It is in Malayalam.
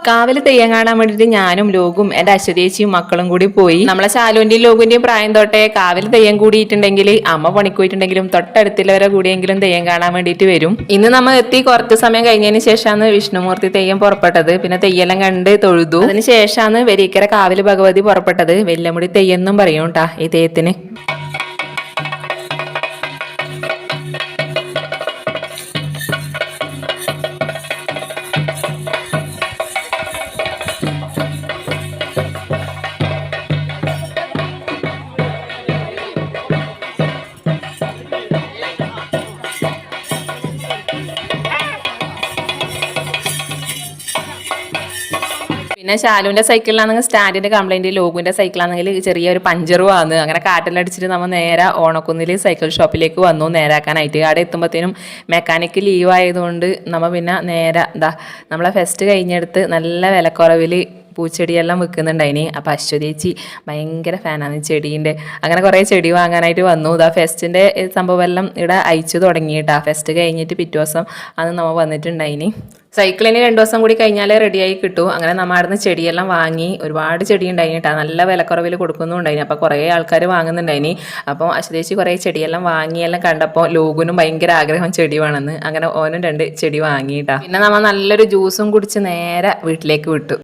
കാവിൽ തെയ്യം കാണാൻ വേണ്ടിയിട്ട് ഞാനും ലോകും എൻ്റെ അശ്വതേച്ചിയും മക്കളും കൂടി പോയി. നമ്മളെ ശാലുവിൻ്റെയും ലോകിൻ്റെയും പ്രായം തൊട്ടേ കാവിൽ തെയ്യം കൂടിയിട്ടുണ്ടെങ്കിൽ അമ്മ പണിക്ക് പോയിട്ടുണ്ടെങ്കിലും തൊട്ടടുത്തുള്ളവരെ കൂടിയെങ്കിലും തെയ്യം കാണാൻ വേണ്ടിയിട്ട് വരും. ഇന്ന് നമ്മൾ എത്തി കുറച്ച് സമയം കഴിഞ്ഞതിന് ശേഷമാണ് വിഷ്ണുമൂർത്തി തെയ്യം പുറപ്പെട്ടത്. പിന്നെ തെയ്യെല്ലാം കണ്ട് തൊഴുതു. അതിന് ശേഷമാണ് വെരീക്കര കാവിൽ ഭഗവതി പുറപ്പെട്ടത്. വെല്ലമുടി തെയ്യം എന്നും പറയും കേട്ടാ ഈ തെയ്യത്തിന്. പിന്നെ ശാലുവിൻ്റെ സൈക്കിളിലാണെങ്കിൽ സ്റ്റാൻഡിൻ്റെ കംപ്ലൈൻറ്റ്, ലോകുവിൻ്റെ സൈക്കിളാണെങ്കിൽ ചെറിയൊരു പഞ്ചറും ആണ്. അങ്ങനെ കാറ്റിലടിച്ചിട്ട് നമ്മൾ നേരെ ഓണക്കുന്നിൽ സൈക്കിൾ ഷോപ്പിലേക്ക് വന്നു നേരാക്കാനായിട്ട്. അവിടെ എത്തുമ്പോഴത്തേനും മെക്കാനിക്ക് ലീവ് ആയതുകൊണ്ട് നമ്മൾ പിന്നെ നേരെ നമ്മളെ ഫെസ്റ്റ് കഴിഞ്ഞെടുത്ത് നല്ല വിലക്കുറവിൽ പൂച്ചെടിയെല്ലാം വിൽക്കുന്നുണ്ടായിനി. അപ്പോൾ അശ്വതേച്ചി ഭയങ്കര ഫാനാണ് ചെടീൻ്റെ. അങ്ങനെ കുറേ ചെടി വാങ്ങാനായിട്ട് വന്നു. ഫെസ്റ്റിൻ്റെ സംഭവമെല്ലാം ഇവിടെ അയച്ചു തുടങ്ങിയിട്ടാ. ഫെസ്റ്റ് കഴിഞ്ഞിട്ട് പിറ്റേ ദിവസം അന്ന് നമ്മൾ വന്നിട്ടുണ്ടായിനി. സൈക്കിളിന് 2 ദിവസം കൂടി കഴിഞ്ഞാലേ റെഡിയായി കിട്ടും. അങ്ങനെ നമ്മൾ അവിടെ നിന്ന് ചെടിയെല്ലാം വാങ്ങി. ഒരുപാട് ചെടി ഉണ്ടായിട്ടാ, നല്ല വിലക്കുറവിൽ കൊടുക്കുന്നുണ്ടായിനി. അപ്പോൾ കുറേ ആൾക്കാർ വാങ്ങുന്നുണ്ടായിനി. അപ്പോൾ അശ്വതേച്ചി കുറേ ചെടിയെല്ലാം വാങ്ങിയെല്ലാം കണ്ടപ്പോൾ ലോകുനും ഭയങ്കര ആഗ്രഹം ചെടി വേണമെന്ന്. അങ്ങനെ ഓനും 2 ചെടി വാങ്ങിയിട്ടാ. പിന്നെ നമ്മൾ നല്ലൊരു ജ്യൂസും കുടിച്ച് നേരെ വീട്ടിലേക്ക് വിട്ടു.